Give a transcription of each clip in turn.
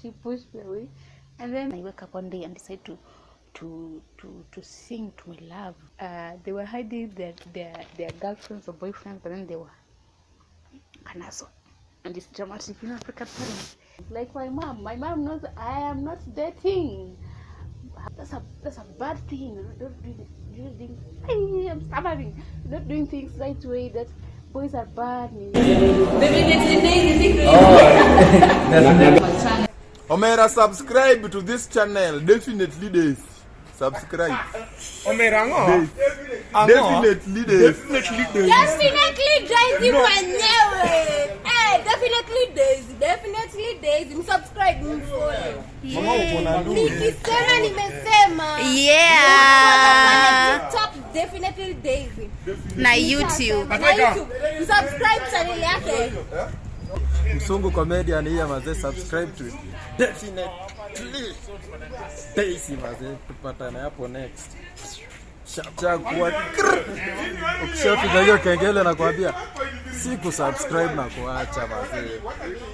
she pushed me away. And then I woke up one day and decided to sing to my love. They were hiding their girlfriends or boyfriends, but then they were Kanaso. And it's dramatic, African parents. Like my mom knows I am not dating. That's a bad thing. I'm stammering. Not doing things right way. That boys are bad. Omera, subscribe to this channel. Definitely days. Subscribe. Omera days. Definitely days. Definitely Daisy mwenyewe. Definitely Daisy. Msubscribe, mfollow. Nikisema nimesema. Yeah. TikTok definitely Daisy. Na YouTube. Msubscribe channel yake. Msungu comedian hii mazee, subscribe to Definitely Daisy mazee, tupatane hapo next. Chakua ukishafika hiyo kengele nakwambia si kusubscribe na kuacha mazee.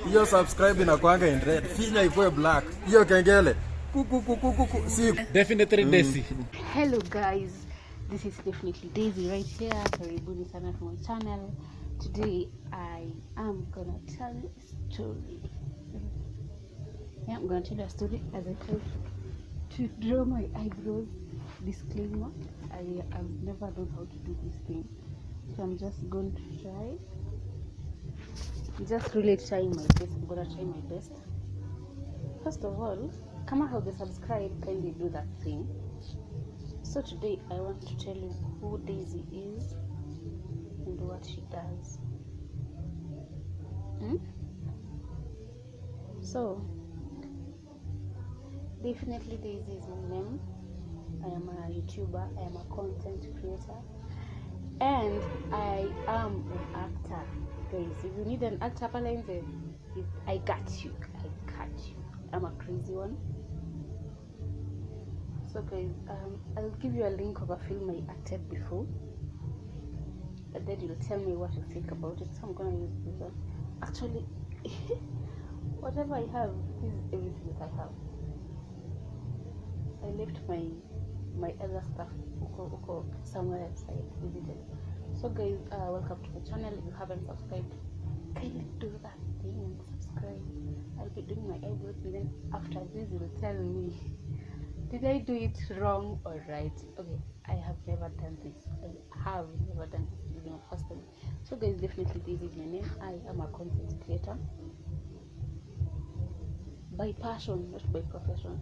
Hiyo subscribe inakuanga in red, finya ikuwe black. Hiyo kengele si Definitely Daisy. Hello guys, this is Definitely Daisy right here. Karibuni sana to my channel. Today I am gonna tell you a story. Yeah, I'm gonna tell you a story as I try to draw my eyebrows. Disclaimer, I've never known how to do this thing, so I'm just going to try. Just really trying my best. I'm gonna try my best. First of all, come how they subscribe, kindly do that thing. So today I want to tell you who Daisy is and what she does. So Definitely Daisy is my name. I am a YouTuber, I am a content creator, and I am an actor. Guys, if you need an actor, I got you. I'm a crazy one. So guys, I'll give you a link of a film I acted before, and then you'll tell me what you think about it. So I'm gonna use this one. Actually, whatever I have, this is everything that I have. I left my other stuff somewhere else I visited. So guys, welcome to the channel. If you haven't subscribed, kindly do that thing and subscribe. I'll be doing my eyebrows, and then after this you'll tell me, did I do it wrong or right? Okay, I have never done this. This is my first time. So guys, definitely this is my name. I am a content creator by passion, not by profession.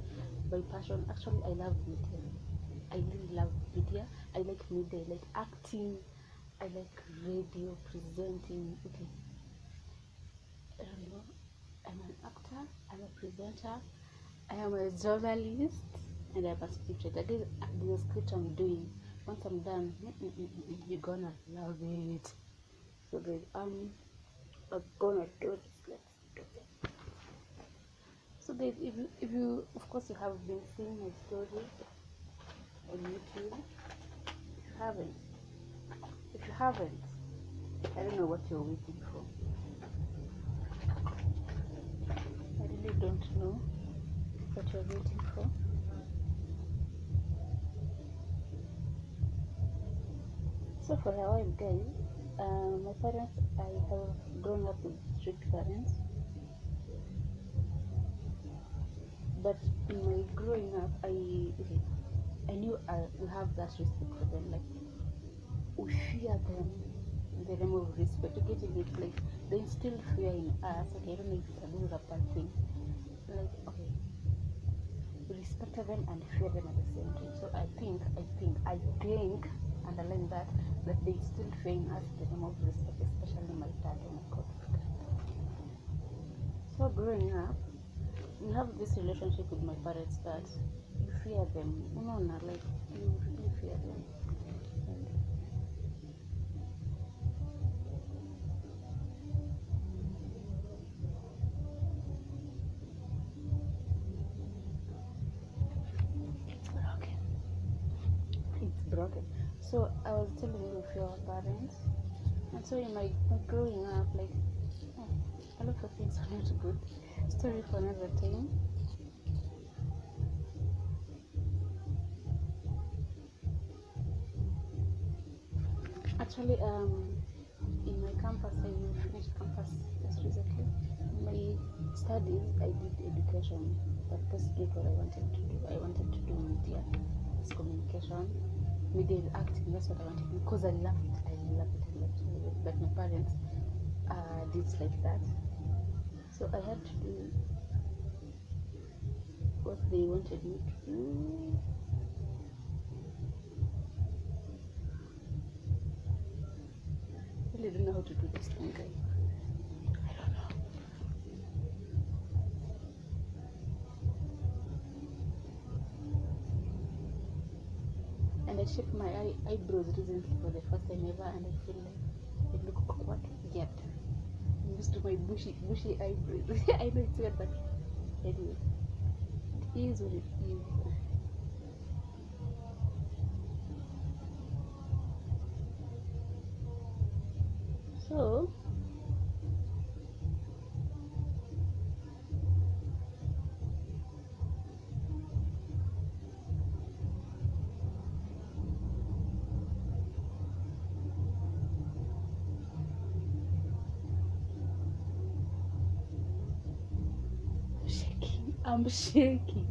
By passion, actually I love media. I really love media. I like media. I like acting. I like radio, presenting. Okay, I don't know. I'm an actor. I'm a presenter. I am a journalist, and I'm a scriptwriter. There's a script I'm doing. Once I'm done, you're gonna love it. So guys, I'm gonna do this. Let's do it. So guys, if you of course you have been seeing my story on YouTube. If you haven't, I don't know what you're waiting for. I really don't know what you're waiting for. So for a while guys, my parents, I have grown up with strict parents. But in my growing up, I knew we have that respect for them. Like, we fear them in the name of respect. To get it, like, they instill fear in us. Okay, I don't know if it's a good or bad thing. Like, okay, we respected them and fear them at the same time. So I think, underline that they instill fear in us in the name of respect, especially my dad and my godfather. So growing up, we have this relationship with my parents that you fear them. Like you really fear them. It's broken. So I was telling you of your parents, and so in my growing up, like a lot of things are not good. Story for another time. Actually, in my campus, I finished campus just recently. In my studies, I did education, but that's not what I wanted to do. I wanted to do media, mass communication, media and acting. That's what I wanted to do because I love it. I love it. I love it. But my parents did like that, so I had to do what they wanted me to do. I really don't know how to do this thing, guys. I don't know. And I shaped my eyebrows recently for the first time ever, and I feel like they look awkward yet. I'm used to my bushy eyebrows. I know it's weird, but anyway, it is what it is. So I'm shaking.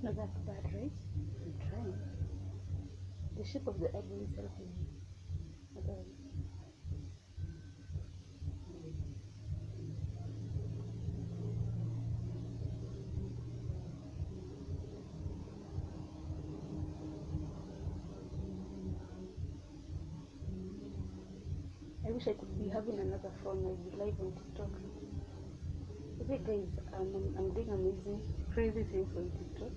Not that bad, right? I'm trying. The shape of the eyebrow itself is not bad. I wish I could be having another phone. I'd be live on TikTok. Okay, guys, I'm doing amazing, crazy things on TikTok.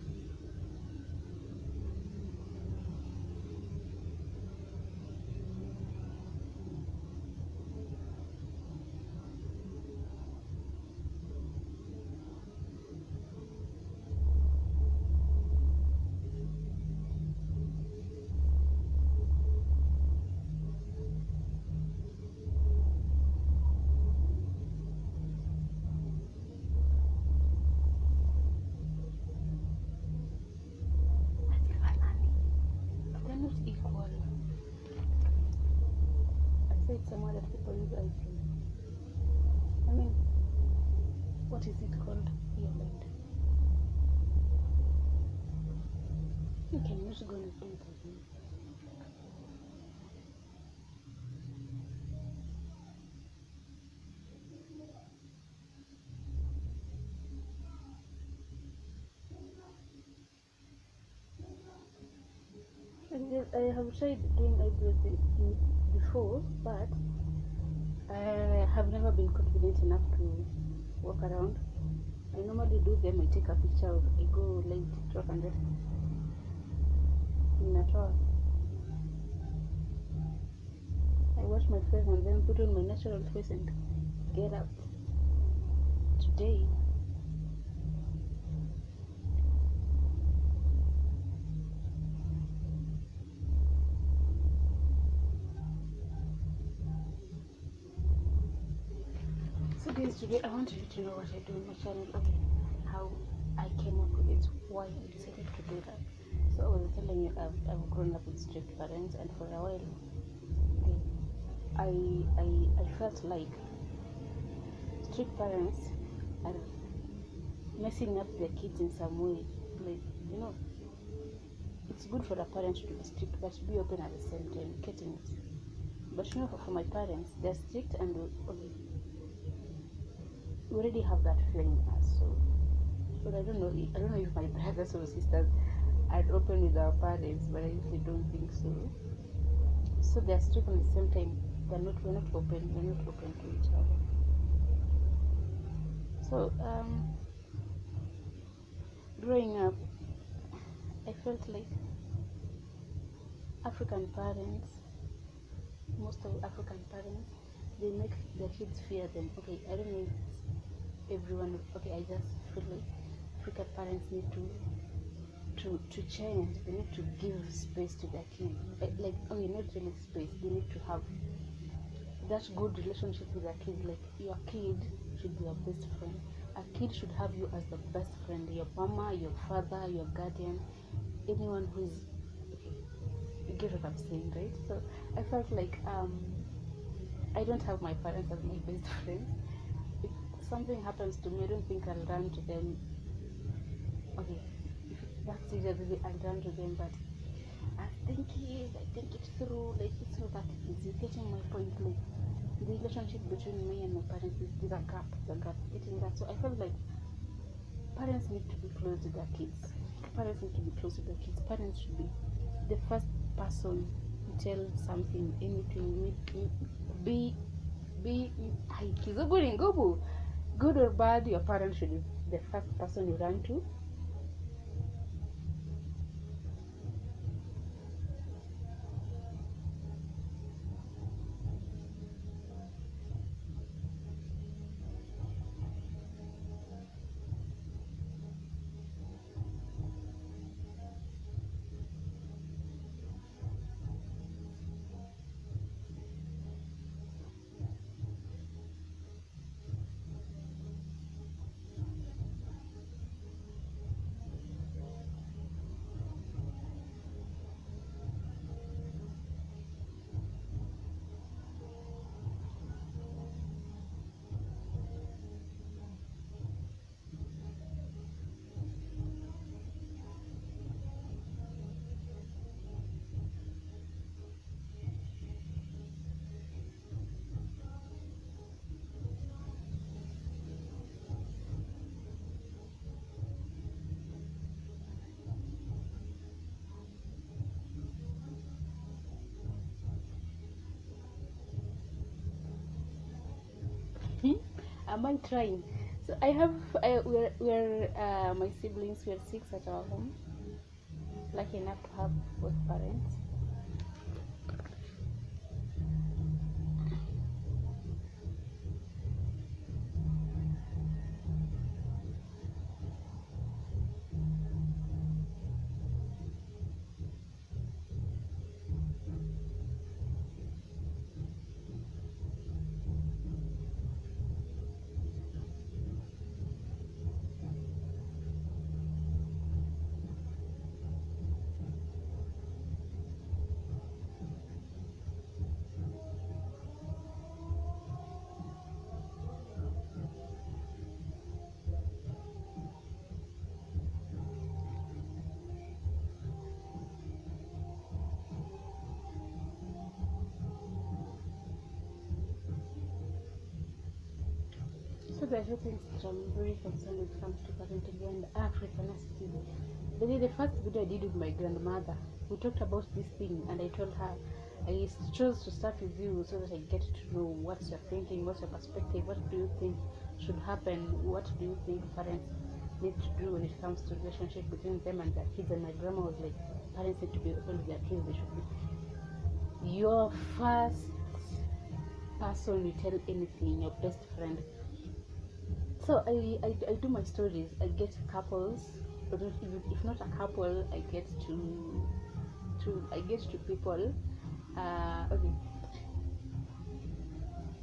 They're not equal. I said somewhere that people use iPhone. I mean, what is it called? Earbud. You can just go and do it again. I have tried doing eyebrows before, but I have never been confident enough to walk around. I normally do them. I take a picture of, I go live TikTok and just ninatoa. I wash my face and then put on my natural face and get up. Today, so guys, today I want you to know what I do on my channel. Okay, how I came up with it, why I decided to do that. So I was telling you, I've grown up with strict parents, and for a while, okay, I felt like strict parents are messing up their kids in some way. Like, you know, it's good for a parent to be strict, but be open at the same time, getting it. But you know, for my parents, they're strict and okay, we already have that feeling in us. So I don't know if my brothers or sisters are open with our parents, but I usually don't think so. So they're strict at the same time. We're not open to each other. So growing up, I felt like African parents, most of African parents, they make their kids fear them. Okay, I don't know if everyone. Okay, I just feel like African parents need to change. They need to give space to their kids. Like, okay, not really space. They need to have that good relationship with their kids. Like, your kid should be your best friend. A kid should have you as the best friend. Your mama, your father, your guardian, anyone who's okay. You get what I'm saying, right? So I felt like I don't have my parents as my best friends. If something happens to me, I don't think I'll run to them. Okay, if it's that serious, really, I'll run to them. But I think it through. Like, it's not that easy. Getting my point, like the relationship between me and my parents is a gap. Getting that. So I felt like parents need to be close to their kids. Parents need to be close to their kids. Parents should be the first person to tell something, anything. Be good or bad, your parents should be the first person you run to. Am I trying? So I have we're my siblings, we're 6 at our home. Lucky enough to have both parents. So there are two things that I'm very concerned when it comes to parenting and Africanity. The first video I did with my grandmother, we talked about this thing, and I told her I chose to start with you so that I get to know what's your thinking, what's your perspective, what do you think should happen, what do you think parents need to do when it comes to relationship between them and their kids. And my grandma was like, parents need to be open with their kids. They should be your first person you tell anything, your best friend. So I do my stories. I get couples, but if not a couple, I get to people. Okay,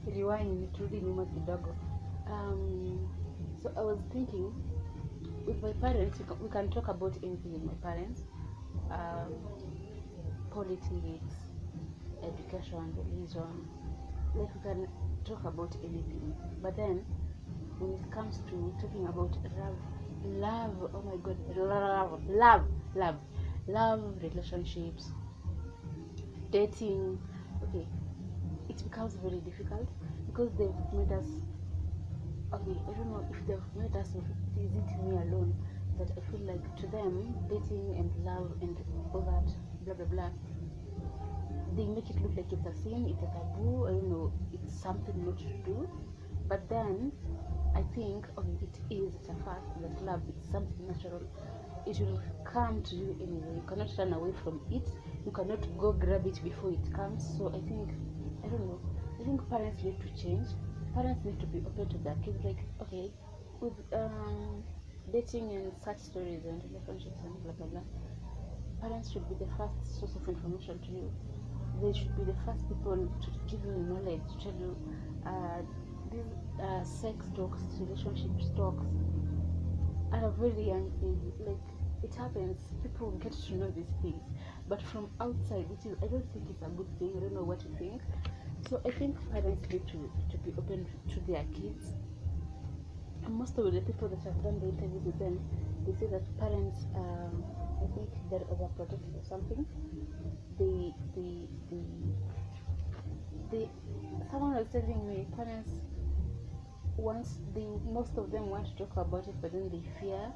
rewind turudi nyuma kidogo. So I was thinking, with my parents, we can talk about anything with my parents. Politics, education, religion. Like, we can talk about anything. But then, when it comes to talking about love, oh my god, love, relationships, dating, okay, it becomes very difficult because they've made us, okay, I don't know if they've made us, or is it me alone, that I feel like to them, dating and love and all that, blah blah blah, they make it look like it's a sin, it's a taboo, I don't know, it's something not to do. But then I think, okay, it's a fact that love is something natural. It will come to you anyway. You cannot run away from it. You cannot go grab it before it comes. So I think, I don't know, I think parents need to change. Parents need to be open to their kids. Like, okay, with dating and such stories and relationships and blah blah blah, parents should be the first source of information to you. They should be the first people to give you knowledge, to tell you these sex talks, relationship talks at a very young age. Like, it happens, people get to know these things, but from outside, which is, I don't think it's a good thing. I don't know what you think. So I think parents need to be open to their kids. And most of the people that have done the interviews with them, they say that parents, I think they're overprotective or something. They someone was telling me parents, most of them want to talk about it, but then they fear,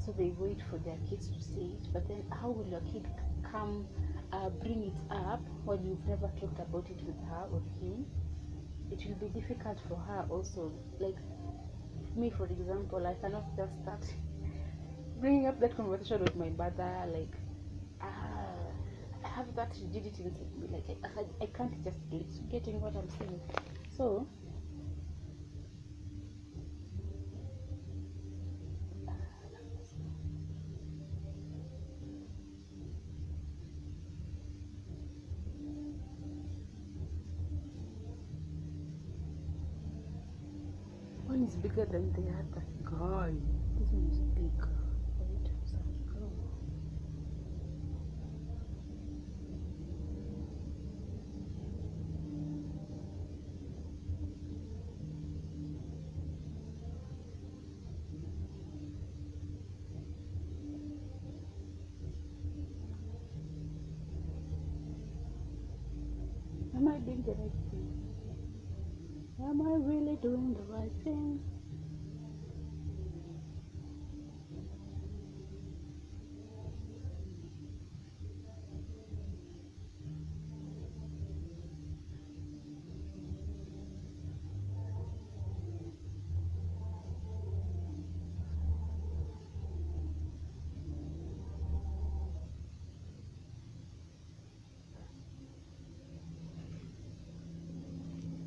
so they wait for their kids to say it. But then how will your kid come bring it up when you've never talked about it with her or him? It will be difficult for her also. Like me, for example, I cannot just start bringing up that conversation with my brother. Like, I have that rigidity inside me. Like, I can't just getting what I'm saying. So one is bigger than the other. Guy, this one is big. Wait, sorry, go. Am I doing the right thing? Am I really doing the right thing?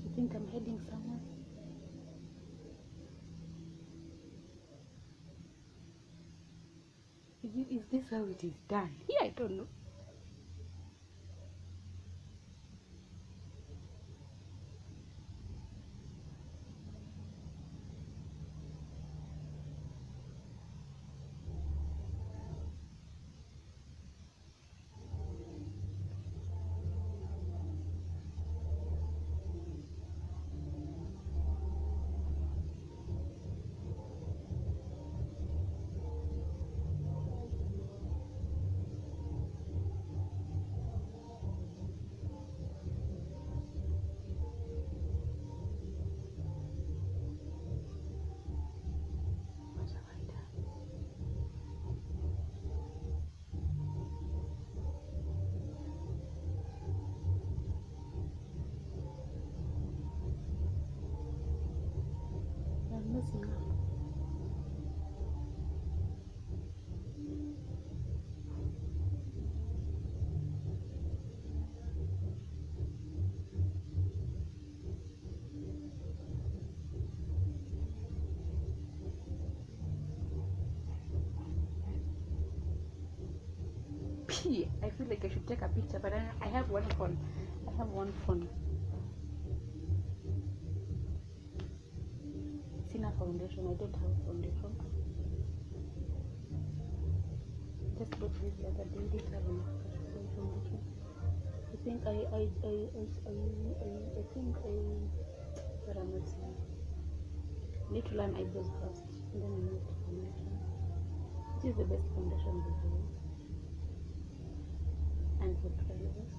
You think I'm heading somewhere? Is this how it is done? Yeah, I don't know. What have I done? I'm messing up. I feel like I should take a picture, but I have one phone. I have one phone. Sina foundation. I don't have foundation. Just bought this the other day. Didn't have enough cash for foundation. I think I think but I'm not saying. I need to learn eyebrows first, and then I need foundation. This is the best foundation we have. And for trailers.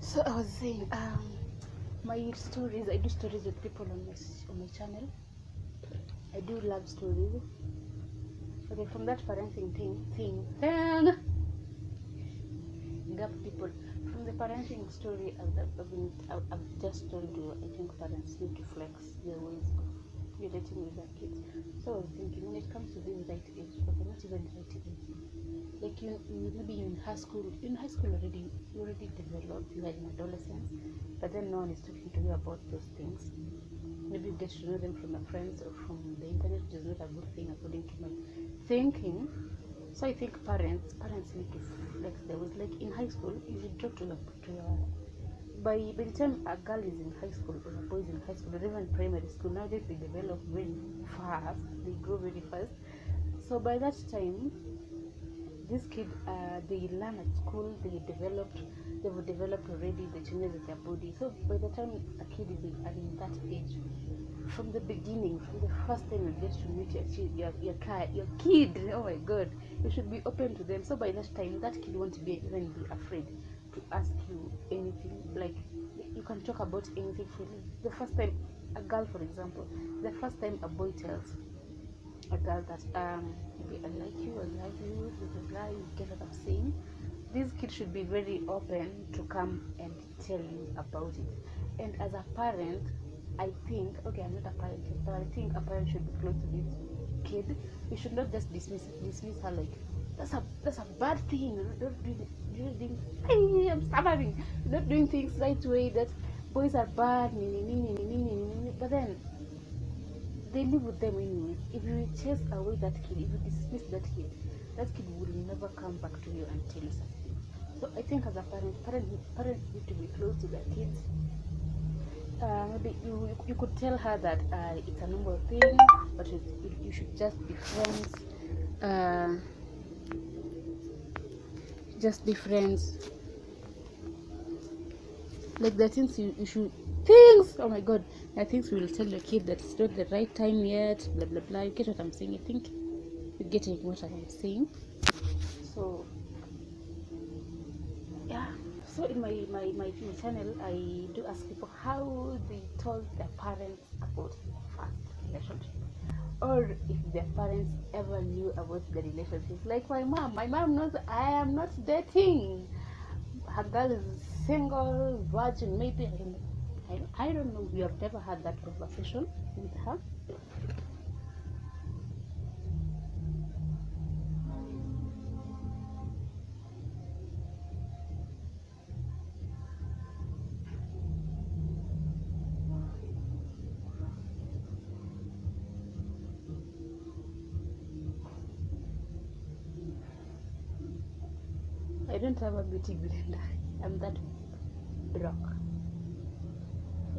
So I was saying, my stories. I do stories with people on my channel. I do love stories. Okay, from that parenting thing, then gap people. From the parenting story, I've just told you. I think parents need to flex their ways relating with their kids. So I was thinking, when it comes to this right age, okay, not even right age, like maybe in high school. In high school already, you already developed. You are in adolescence, but then no one is talking to you about those things. Maybe you get to know them from your friends or from the internet, which is not a good thing according to my thinking. So I think parents need to flex their ways. Like in high school, you should talk to your by the time a girl is in high school or a boy is in high school or even primary school, nowadays they develop very fast. They grow very fast. So by that time, these kids they learn at school. They've developed already the changes in their body. So by the time a kid is in that age, from the beginning, from the first time you get to meet your kid, oh my god, you should be open to them. So by that time, that kid won't even be afraid to ask you anything. Like you can talk about anything freely. The first time a girl, for example, the first time a boy tells a girl that maybe I like you, I love you, blah blah blah, you get what I'm saying. These kids should be very open to come and tell you about it. And as a parent, I think, okay, I'm not a parent yet, but I think a parent should be close to this kid. You should not just dismiss her like that's a bad thing. You're not doing I'm stammering. You're not doing things right way. That boys are bad. But then they live with them anyways. If you chase away that kid, if you dismiss that kid will never come back to you and tell you something. So I think as a parents need to be close to their kids. Maybe you could tell her that it's a normal thing, but you should just be friends. Just be friends. Like the things you should things. Oh my god, the things you will tell your kid that it's not the right time yet. Blah blah blah. You get what I'm saying? I think you're getting what I'm saying. So yeah. So in my channel, I do ask people how they told their parents about their first relationship, or if their parents ever knew about the relationship. Like my mom knows I am not dating. Her girl is single, virgin, maybe. I don't know. We have never had that conversation with her. I don't have a beauty blender. I'm that broke.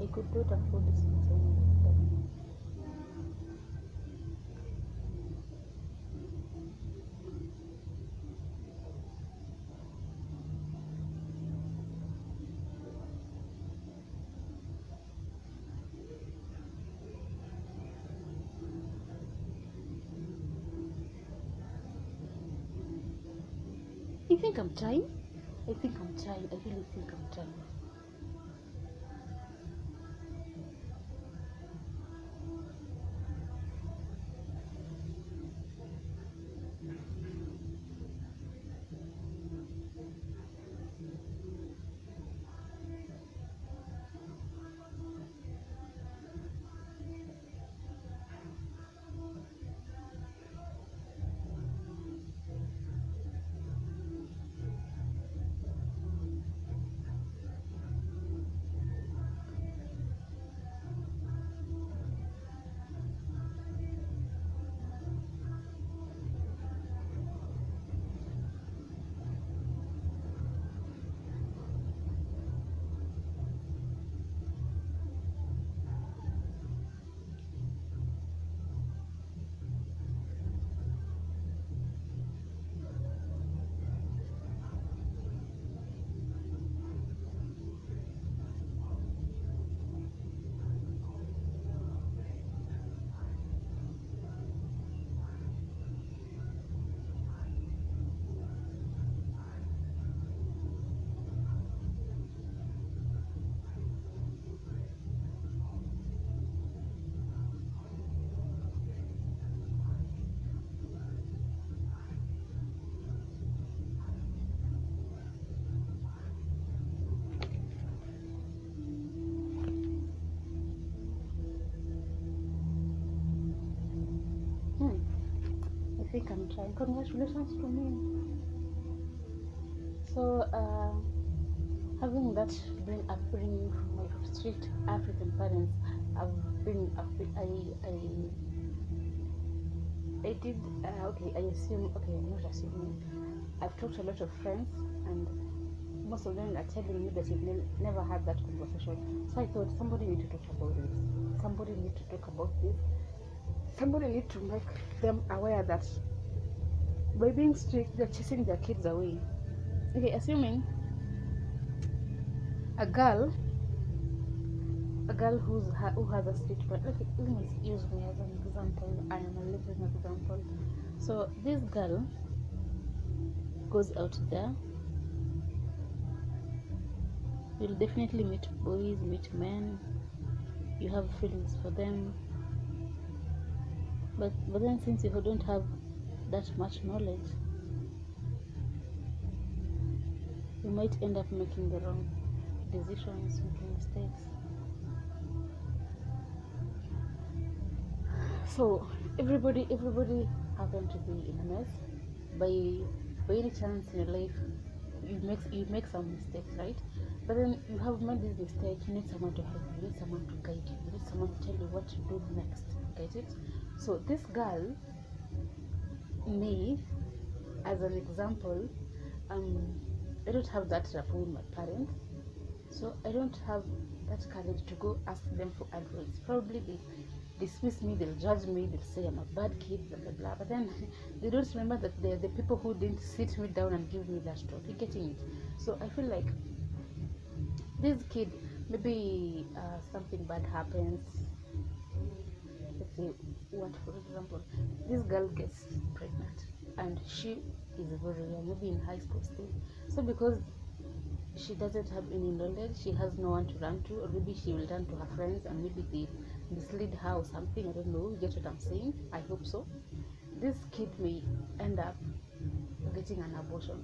I could not afford this. I think I'm trying. I really think I'm trying. can try. Congratulations to me. So having that upbringing from my strict African parents, I did okay. I assume okay, not assuming. I've talked to a lot of friends, and most of them are telling me that they've never had that conversation. So I thought somebody need to talk about this. Somebody need to talk about this. Somebody need to make them aware that by being strict, they're chasing their kids away. Okay, assuming a girl who has a strict parent. Okay, let me use me as an example. I am a living example. So this girl goes out there. You'll definitely meet boys, meet men. You have feelings for them, but then since you don't have that much knowledge, you might end up making the wrong decisions, making mistakes. So everybody happen to be in a mess. By any chance in your life, you make some mistakes, right? But then you have made this mistake. You need someone to help you. You need someone to guide you. You need someone to tell you what to do next. Get it? So this girl, me, as an example, I don't have that rapport with my parents, so I don't have that courage to go ask them for advice. Probably they dismiss me, they'll judge me, they'll say I'm a bad kid, blah blah blah. But then they don't remember that they're the people who didn't sit me down and give me that talk. You're getting it? So I feel like this kid, maybe something bad happens. Let's say, what for example, this girl gets pregnant and she is very young, maybe in high school still. So because she doesn't have any knowledge, she has no one to run to, or maybe she will run to her friends and maybe they mislead her or something. I don't know. You get what I'm saying? I hope so. This kid may end up getting an abortion,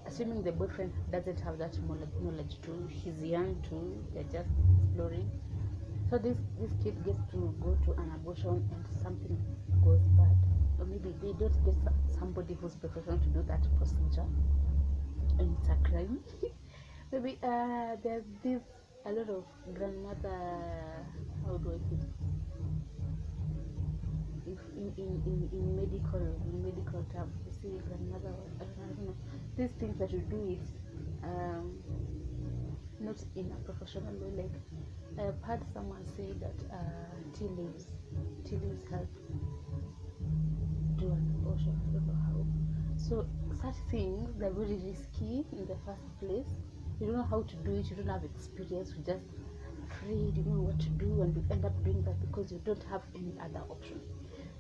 assuming the boyfriend doesn't have that knowledge too. He's young too. They're just exploring. So this kid gets to go to an abortion and something goes bad, or maybe they don't get somebody who's professional to do that procedure, and it's a crime. Maybe there's this a lot of grandmother. How do I put it? If in medical terms, you see grandmother. I don't know. These things that you do it, not in a professional way. Like I've heard someone say that tea leaves help do an abortion. I don't know how. So such things, they're very risky in the first place. You don't know how to do it. You don't have experience. You're just afraid. You don't know what to do, and you end up doing that because you don't have any other option.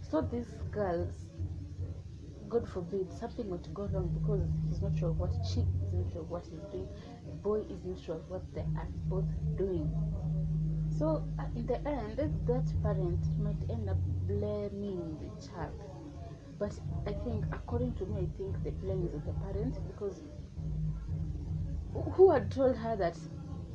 So these girls, God forbid, something might go wrong because he's not sure what she is not sure what he's doing. The boy is not sure what they are both doing. So in the end, that parent might end up blaming the child. But I think, according to me, I think the blame is on the parent, because who had told her that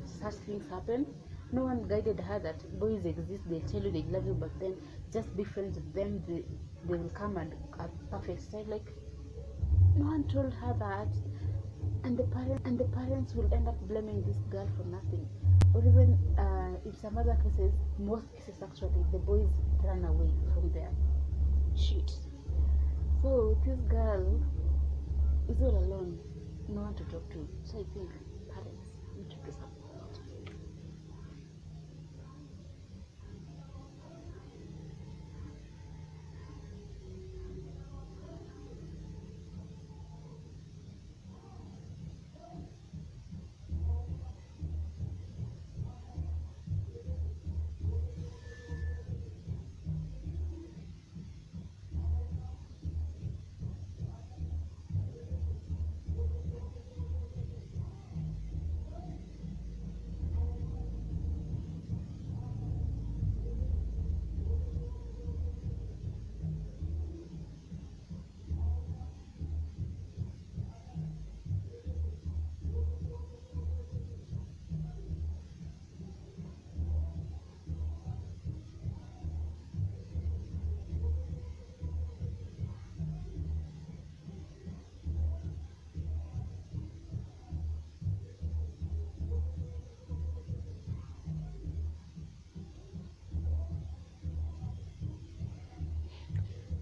such things happen? No one guided her that boys exist. They tell you they love you, but then just be friends with them. They will come and at perfect side. Like, no one told her that, and the parents will end up blaming this girl for nothing. Or even in some other cases, most cases actually, the boys run away from their shit. So this girl is all alone, no one to talk to. So I think parents need to do something.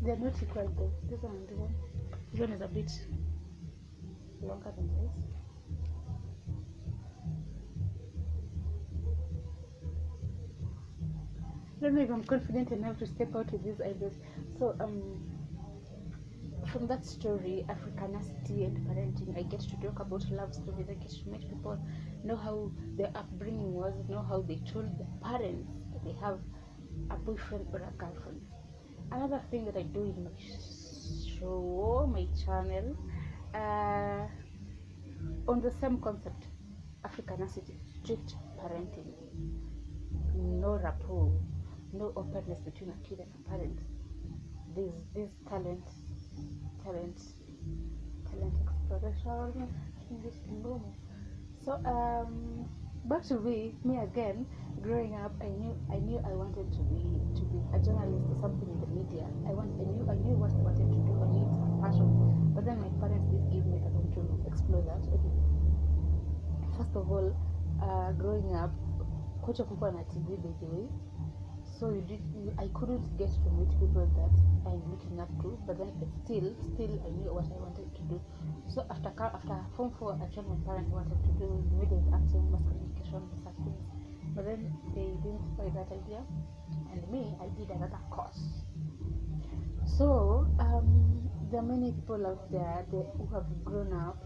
They're not equal though. This one and this one. This one is a bit longer than this. I don't know if I'm confident enough to step out with these ideas. So from that story, Africanity and parenting, I get to talk about love stories. I get to meet people, know how their upbringing was, know how they told their parents that they have a boyfriend or a girlfriend. Another thing that I do in my show, my channel, on the same concept, Africanity, strict parenting, no rapport, no openness between a kid and a parent. This talent exploration. English and normal. So back to me again. Growing up, I knew I wanted to be a journalist or something in the media. I knew what I wanted to do. I knew it's my passion. But then my parents did give me a room to explore that. Okay. First of all, growing up, coach of people on TV, by the way. So I couldn't get to meet people that I'm looking up to, but then still I knew what I wanted to do. So after Form 4, I told my parents I wanted to do media and acting, mass communication, such things. But then they didn't buy that idea, and I did another course. So there are many people out there who have grown up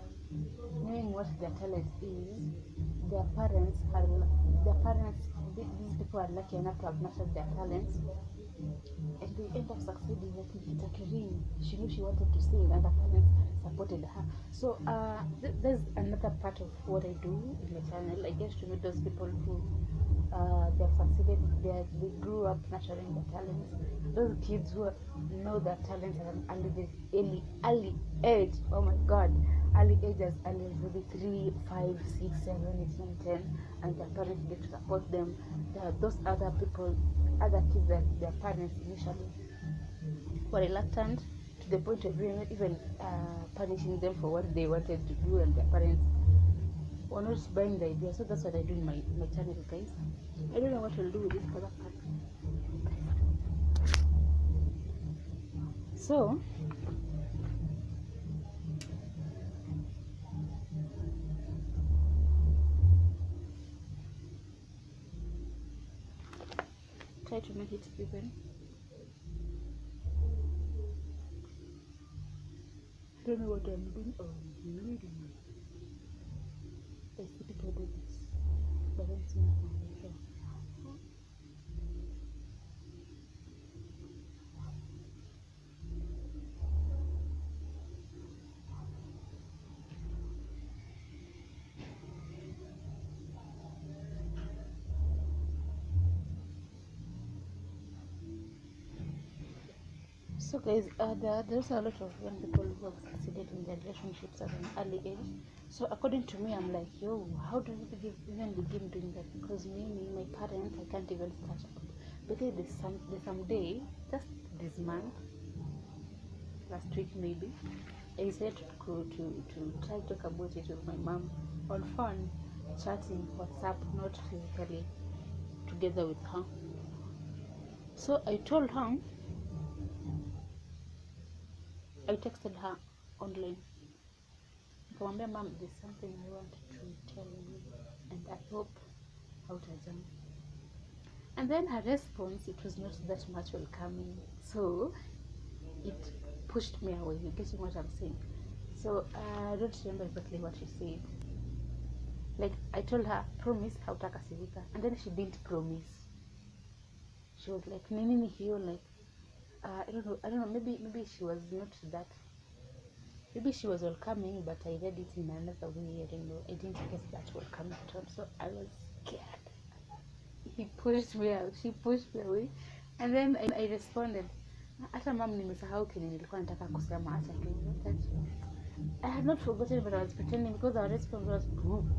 knowing what their talent is. These people are lucky enough to have nurtured their talents, and they end up succeeding. Like Nikita Kering, she knew she wanted to sing, and her parents supported her. So there's another part of what I do in my channel. I get to meet those people who they have succeeded. They grew up nurturing their talents. Those kids who know their talents at an early age. Oh my God. Early age as early as maybe 3, 5, 6, 7, 8, 9, 10, and their parents get to support them. There are those other kids that their parents initially were reluctant to the point of even punishing them for what they wanted to do, and their parents were not buying the idea. So that's what I do in my channel, guys. I don't know what I'll do with this other part. So try to make it even. I don't know what I'm doing. Oh, really? I see people do this, but then it's not my show. So guys, there's a lot of young people who have succeeded in their relationships at an early age. So according to me, I'm like, yo, how do you even begin doing that? Because my parents, I can't even start up. But there's some day, just this month, last week maybe, I decided to try to talk about it with my mom on phone, chatting, WhatsApp, not physically together with her. So I told her, I texted her online. Nikamwambia, mom, there's something I want to tell you, and I hope hautajam. And then her response, it was not that much welcoming, so it pushed me away. You're getting what I'm saying? So I don't remember exactly what she said. Like, I told her, promise hautakasirika, and then she didn't promise. She was like, nini hiyo, like, I don't know, maybe she was not that, maybe she was welcoming, but I read it in another way. I don't know, I didn't get that welcoming tone, so I was scared. She pushed me away, and then I responded, hata mom, nimesahau kenye nilikuwa nataka kusema, acha tu. I had not forgotten, but I was pretending, because our response was boom.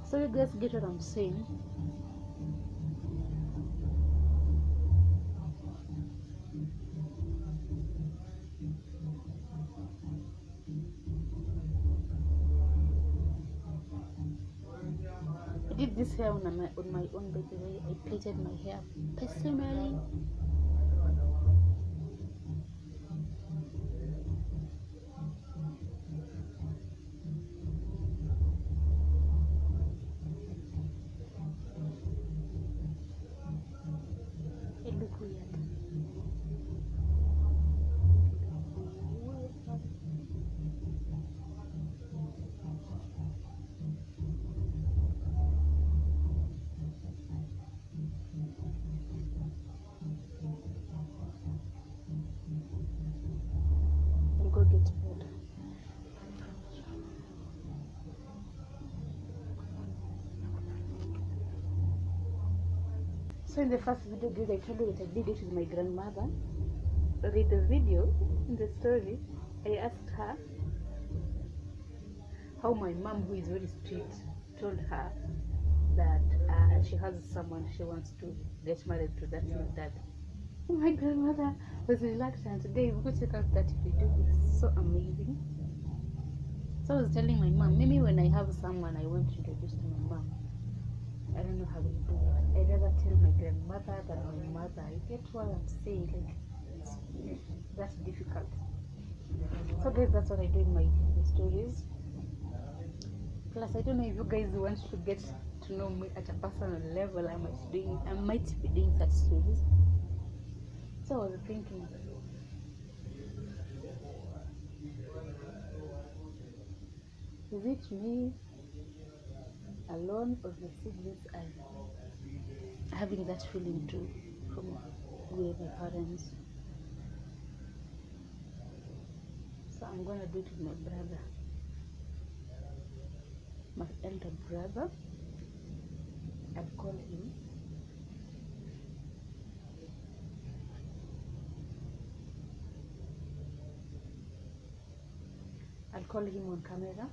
So you guys get what I'm saying? did this hair on my own, by the way. I plaited my hair personally. It look weird. I'll go get better. So in the first video, guys, I told you that I did it with my grandmother. Read the video, in the story, I asked her how my mom, who is very strict, told her that she has someone she wants to get married to. That's my dad. My grandmother was reluctant. Guys, go check out that video. It's so amazing. So I was telling my mom, maybe when I have someone I want to introduce to my mom, I don't know how to do it. I'd rather tell my grandmother than my mother. You get what I'm saying? Like, that's difficult. So guys, that's what I do in my stories. Plus, I don't know if you guys want to get to know me at a personal level. I might be doing such stories. So I was thinking, is it me alone, or the siblings are having that feeling too from with my parents? So I'm gonna do it with my brother, my elder brother. I'll call him. I'll call him on camera.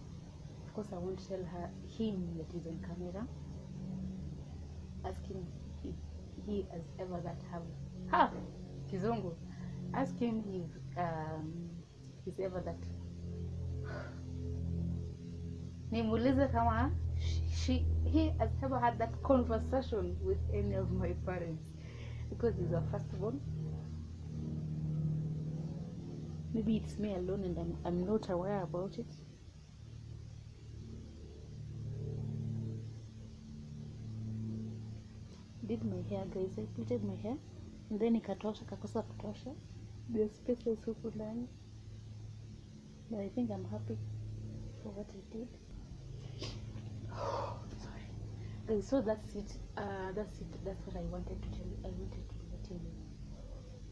Of course, I won't tell him that he's on camera. Ask him if he has ever that have Kizungu. Ask him if he's ever that. Nimuulize kama he has ever had that conversation with any of my parents, because he's our firstborn. Maybe it's me alone and I'm not aware about it. Did my hair, guys. I plaited my hair and then ikatosha, kakosa kutosha. The spaces huku ndani, but I think I'm happy for what I did. Sorry guys, so that's it. That's what I wanted to tell you. I wanted to let you know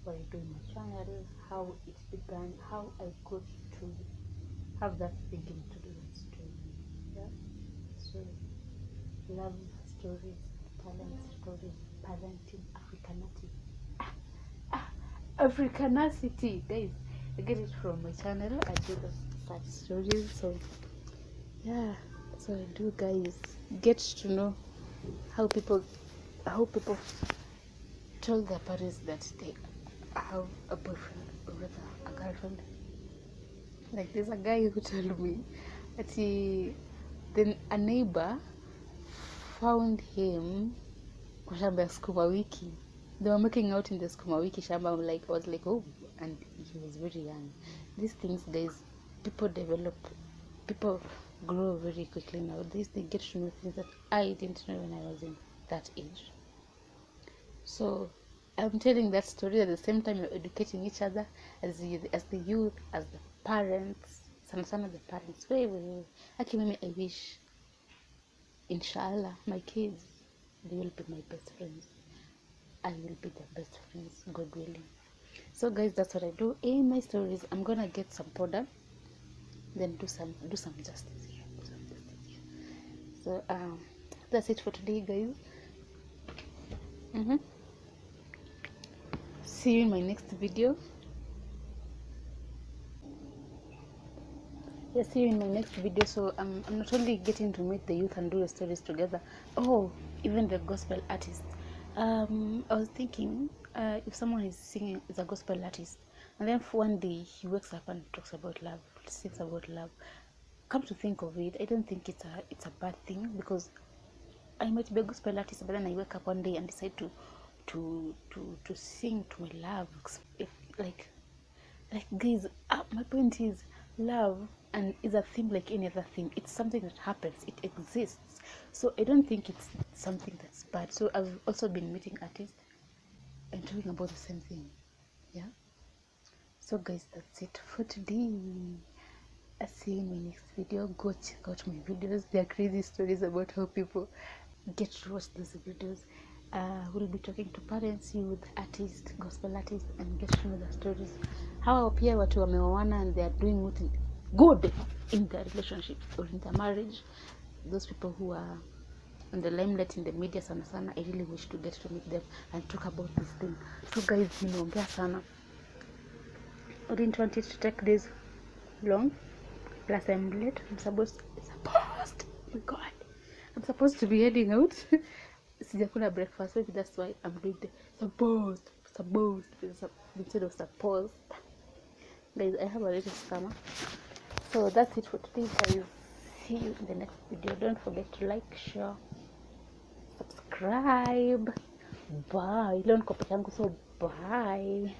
what I do in my channel, how it began, how I got to have that thinking to do that story. Yeah, so love stories, talent stories, parenting, Africanacity, guys. I get it from my channel. I do such stories. So yeah, so I do, guys. Get to know how people tell their parents that they have a boyfriend or rather a girlfriend. Like, there's a guy who told me that then a neighbor found him kwa shamba ya sukuma wiki. They were making out in the sukuma wiki shamba. I was like, oh, and he was very young. These things, guys, people grow very quickly nowadays. They get to know things that I didn't know when I was in that age. So I'm telling that story at the same time you're educating each other as the youth, as the parents. Some of the parents. Actually, I wish, inshallah, my kids, they will be my best friends. I will be their best friends, God willing. So guys, that's what I do in my stories. I'm gonna get some powder, then do some justice here. So that's it for today, guys. See you in my next video. Yeah, see you in my next video. So I'm not only getting to meet the youth and do the stories together. Oh, even the gospel artist. I was thinking, if someone is singing, is a gospel artist, and then one day he wakes up and talks about love, sings about love. Come to think of it, I don't think it's a bad thing, because I might be a gospel artist, but then I wake up one day and decide to sing to my love. If like guys, my point is love and is a thing like any other thing. It's something that happens. It exists. So I don't think it's something that's bad. So I've also been meeting artists and talking about the same thing. Yeah. So guys, that's it for today. I'll see you in my next video. Go check out my videos. There are crazy stories about how people get to watch those videos. We'll be talking to parents, youth, artists, gospel artists, and get to know the stories. How pia watu wameoana and they are doing good in their relationships or in their marriage. Those people who are in the limelight in the media sana, I really wish to get to meet them and talk about this thing. So guys, nimeongea sana. I didn't want it to take this long. Plus I'm late. I'm supposed oh my god, I'm supposed to be heading out. Sijakula breakfast, so that's why I'm doing the supposed instead of supposed. Guys, I have a little scammer. So that's it for today, guys. See you in the next video. Don't forget to like, share, subscribe. Bye. Learn copy yangu, so bye.